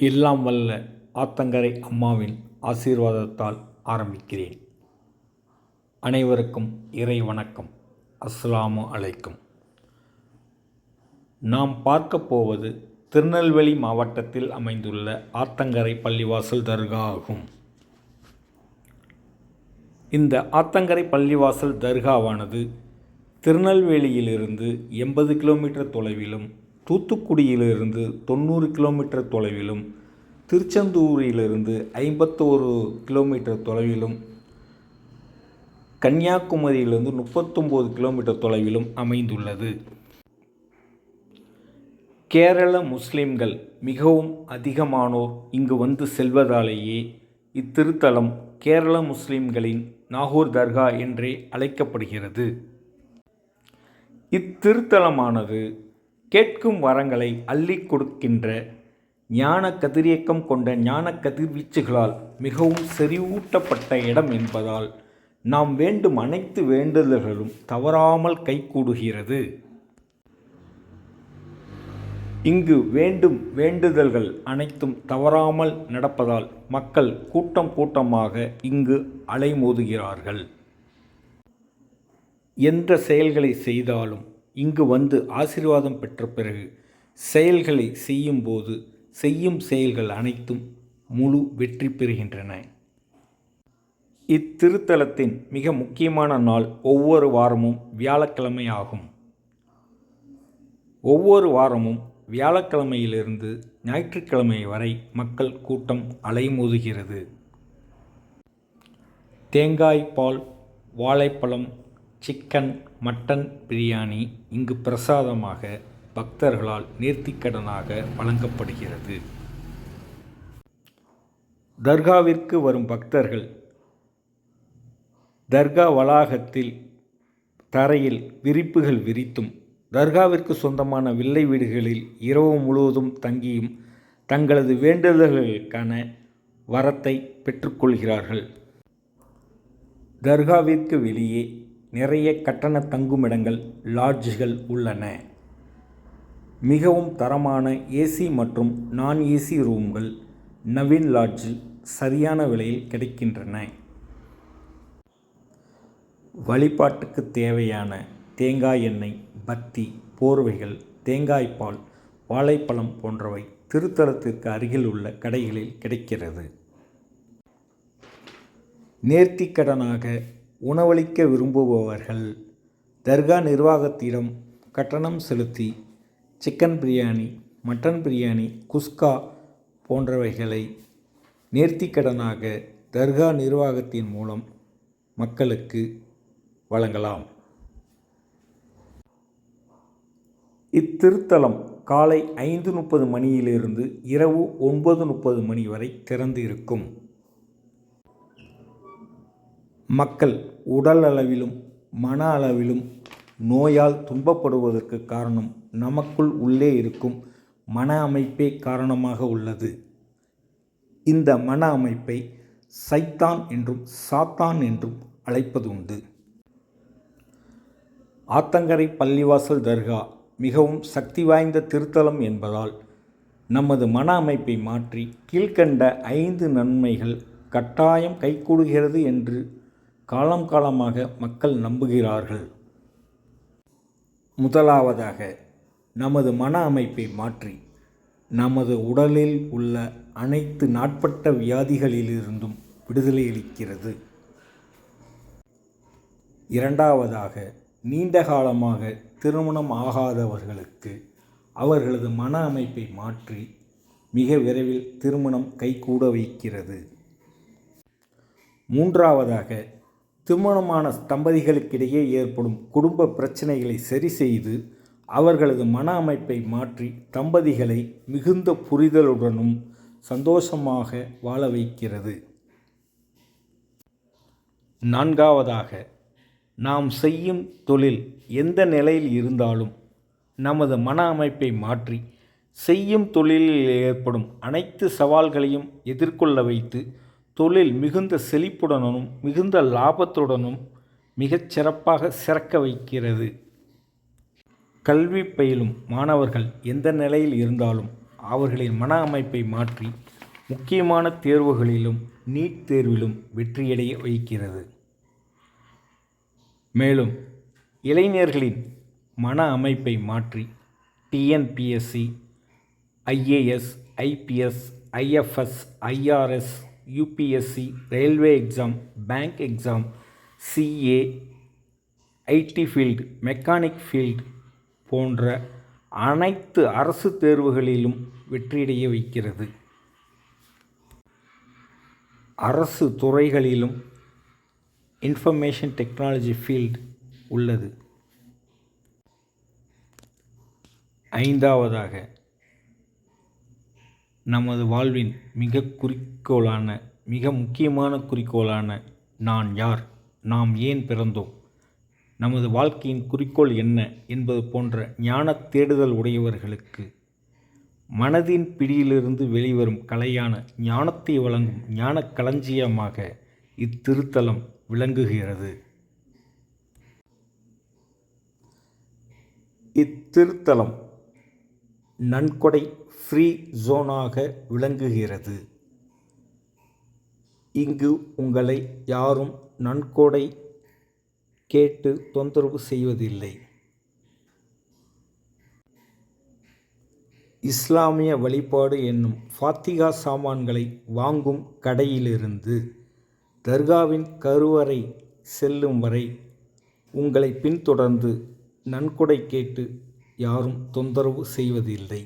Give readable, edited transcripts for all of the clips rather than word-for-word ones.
எல்லாம் வல்ல ஆத்தங்கரை அம்மாவின் ஆசீர்வாதத்தால் ஆரம்பிக்கிறேன். அனைவருக்கும் இறை வணக்கம். அஸ்ஸலாமு அலைக்கும். நாம் பார்க்க போவது திருநெல்வேலி மாவட்டத்தில் அமைந்துள்ள ஆத்தங்கரை பள்ளிவாசல் தர்கா ஆகும். இந்த ஆத்தங்கரை பள்ளிவாசல் தர்காவானது திருநெல்வேலியிலிருந்து 80 கிலோமீட்டர் தொலைவிலும், தூத்துக்குடியிலிருந்து 90 கிலோமீட்டர் தொலைவிலும், திருச்செந்தூரிலிருந்து 51 கிலோமீட்டர் தொலைவிலும், கன்னியாகுமரியிலிருந்து 39 கிலோமீட்டர் தொலைவிலும் அமைந்துள்ளது. கேரள முஸ்லிம்கள் மிகவும் அதிகமானோர் இங்கு வந்து செல்வதாலேயே இத்திருத்தலம் கேரள முஸ்லிம்களின் நாகூர் தர்கா என்றே அழைக்கப்படுகிறது. இத்திருத்தலமானது கேட்கும் வரங்களை அள்ளி கொடுக்கின்ற ஞான கதிரியக்கம் கொண்ட ஞான கதிர்வீச்சுகளால் மிகவும் செறிவூட்டப்பட்ட இடம் என்பதால் நாம் வேண்டும் அனைத்து வேண்டுதல்களும் தவறாமல் கைகூடுகிறது. இங்கு வேண்டும் வேண்டுதல்கள் அனைத்தும் தவறாமல் நடப்பதால் மக்கள் கூட்டம் கூட்டமாக இங்கு அலைமோதுகிறார்கள். எந்த செயல்களை செய்தாலும் இங்கு வந்து ஆசீர்வாதம் பெற்ற பிறகு செயல்களை செய்யும்போது செய்யும் செயல்கள் அனைத்தும் முழு வெற்றி பெறுகின்றன. இத்திருத்தலத்தின் மிக முக்கியமான நாள் ஒவ்வொரு வாரமும் வியாழக்கிழமை ஆகும். ஒவ்வொரு வாரமும் வியாழக்கிழமையிலிருந்து ஞாயிற்றுக்கிழமை வரை மக்கள் கூட்டம் அலைமோதுகிறது. தேங்காய் பால், வாழைப்பழம், சிக்கன், மட்டன் பிரியாணி இங்கு பிரசாதமாக பக்தர்களால் நேர்த்திக்கடனாக வழங்கப்படுகிறது. தர்காவிற்கு வரும் பக்தர்கள் தர்கா வளாகத்தில் தரையில் விரிப்புகள் விரித்தும், தர்காவிற்கு சொந்தமான வில்லை வீடுகளில் இரவு முழுவதும் தங்கியும் தங்களது வேண்டுதல்களுக்கான வரத்தை பெற்றுக்கொள்கிறார்கள். தர்காவிற்கு வெளியே நிறைய கட்டண தங்குமிடங்கள், லாட்ஜ்கள் உள்ளன. மிகவும் தரமான ஏசி மற்றும் நான் ஏசி ரூம்கள் நவீன் லாட்ஜில் சரியான விலையில் கிடைக்கின்றன. வழிபாட்டுக்கு தேவையான தேங்காய் எண்ணெய், பத்தி, போர்வைகள், தேங்காய்பால், வாழைப்பழம் போன்றவை திருத்தலத்திற்கு அருகில் உள்ள கடைகளில் கிடைக்கிறது. நேர்த்திக்கடனாக உணவளிக்க விரும்புபவர்கள் தர்கா நிர்வாகத்திடம் கட்டணம் செலுத்தி சிக்கன் பிரியாணி, மட்டன் பிரியாணி, குஸ்கா போன்றவைகளை நேர்த்திக்கடனாக தர்கா நிர்வாகத்தின் மூலம் மக்களுக்கு வழங்கலாம். இத்திருத்தலம் காலை 5:30 மணியிலிருந்து இரவு 9:30 மணி வரை திறந்து இருக்கும். மக்கள் உடல் அளவிலும் மன அளவிலும் நோயால் துன்பப்படுவதற்கு காரணம் நமக்குள் உள்ளே இருக்கும் மன அமைப்பே காரணமாக உள்ளது. இந்த மன அமைப்பை சைத்தான் என்றும் சாத்தான் என்றும் அழைப்பது உண்டு. ஆத்தங்கரை பள்ளிவாசல் தர்கா மிகவும் சக்தி வாய்ந்த திருத்தலம் என்பதால் நமது மன அமைப்பை மாற்றி கீழ்கண்ட 5 நன்மைகள் கட்டாயம் கைகூடுகிறது என்று காலம் காலமாக மக்கள் நம்புகிறார்கள். முதலாவதாக, நமது மன அமைப்பை மாற்றி நமது உடலில் உள்ள அனைத்து நாட்பட்ட வியாதிகளிலிருந்தும் விடுதலை அளிக்கிறது. இரண்டாவதாக, நீண்ட காலமாக திருமணம் ஆகாதவர்களுக்கு அவர்களது மன அமைப்பை மாற்றி மிக விரைவில் திருமணம் கைகூட வைக்கிறது. மூன்றாவதாக, திருமணமான தம்பதிகளுக்கிடையே ஏற்படும் குடும்ப பிரச்சனைகளை சரி செய்து அவர்களது மன அமைப்பை மாற்றி தம்பதிகளை மிகுந்த புரிதலுடனும் சந்தோஷமாக வாழ வைக்கிறது. நான்காவதாக, நாம் செய்யும் தொழில் எந்த நிலையில் இருந்தாலும் நமது மன அமைப்பை மாற்றி செய்யும் தொழிலில் ஏற்படும் அனைத்து சவால்களையும் எதிர்கொள்ள வைத்து தொழில் மிகுந்த செழிப்புடனும் மிகுந்த லாபத்துடனும் மிகச் சிறப்பாக சிறக்க வைக்கிறது. கல்வி பயிலும் மாணவர்கள் எந்த நிலையில் இருந்தாலும் அவர்களின் மன அமைப்பை மாற்றி முக்கியமான தேர்வுகளிலும் நீட் தேர்விலும் வெற்றியடைய வைக்கிறது. மேலும் இளைஞர்களின் மன அமைப்பை மாற்றி TNPSC, IAS, IPS, IFS, IRS, UPSC, railway exam, bank exam, CA, IT field, mechanic field போன்ற அனைத்து அரசு தேர்வுகளிலும் வெற்றியடைய வைக்கிறது. அரசு துறைகளிலும் இன்ஃபர்மேஷன் டெக்னாலஜி ஃபீல்டு உள்ளது. ஐந்தாவதாக, நமது வாழ்வின் மிக முக்கியமான குறிக்கோளான நான் யார், நாம் ஏன் பிறந்தோம், நமது வாழ்க்கையின் குறிக்கோள் என்ன என்பது போன்ற ஞான தேடுதல் உடையவர்களுக்கு மனதின் பிடியிலிருந்து வெளிவரும் கலையான ஞானத்தை வழங்கும் ஞான களஞ்சியமாக இத்திருத்தலம் விளங்குகிறது. இத்திருத்தலம் நன்கொடை ஃப்ரீ ஜோனாக விளங்குகிறது. இங்கு உங்களை யாரும் நன்கொடை கேட்டு தொந்தரவு செய்வதில்லை. இஸ்லாமிய வழிபாடு என்னும் ஃபாத்திகா சாமான்களை வாங்கும் கடையிலிருந்து தர்காவின் கருவறை செல்லும் வரை உங்களை பின்தொடர்ந்து நன்கொடை கேட்டு யாரும் தொந்தரவு செய்வதில்லை.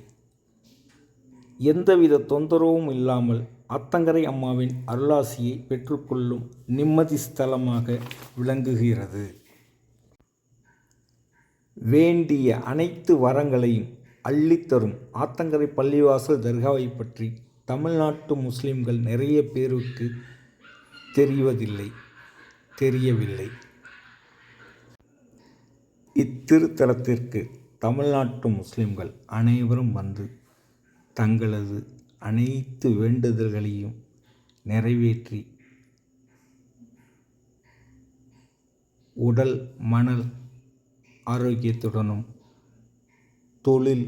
எந்தவித தொந்தரவும் இல்லாமல் ஆத்தங்கரை அம்மாவின் அருளாசியை பெற்றுக்கொள்ளும் நிம்மதி ஸ்தலமாக விளங்குகிறது. வேண்டிய அனைத்து வரங்களையும் அள்ளித்தரும் ஆத்தங்கரை பள்ளிவாசல் தர்காவை பற்றி தமிழ்நாட்டு முஸ்லிம்கள் நிறைய பேருக்கு தெரியவில்லை. இத்திருத்தலத்திற்கு தமிழ்நாட்டு முஸ்லிம்கள் அனைவரும் வந்து தங்களது அனைத்து வேண்டுதல்களையும் நிறைவேற்றி உடல் மனல் ஆரோக்கியத்துடனும் தொழில்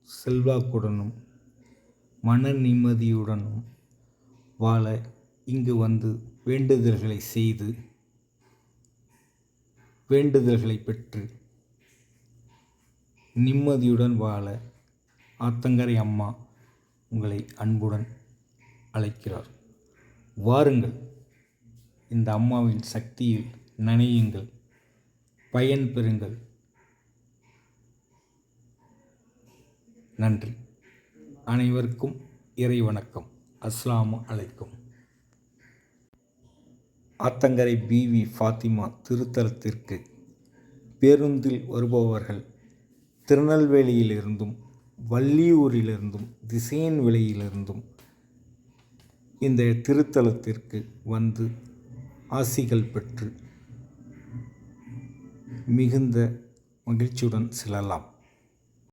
செல்வாக்குடனும் மன நிம்மதியுடனும் வாழ இங்கு வந்து வேண்டுதல்களை செய்து வேண்டுதல்களை பெற்று நிம்மதியுடன் வாழ ஆத்தங்கரை அம்மா உங்களை அன்புடன் அழைக்கிறார். வாருங்கள், இந்த அம்மாவின் சக்தியில் நனையுங்கள், பயன் பெறுங்கள். நன்றி. அனைவருக்கும் இறை வணக்கம். அஸ்ஸலாமு அலைக்கும். ஆத்தங்கரை பிவி ஃபாத்திமா திருத்தலத்திற்கு பேருந்தில் வருபவர்கள் திருநெல்வேலியிலிருந்தும் வள்ளியூரிலிருந்தும் திசையன்விளையிலிருந்தும் இந்த திருத்தலத்திற்கு வந்து ஆசிகள் பெற்று மிகுந்த மகிழ்ச்சியுடன் செல்லலாம்.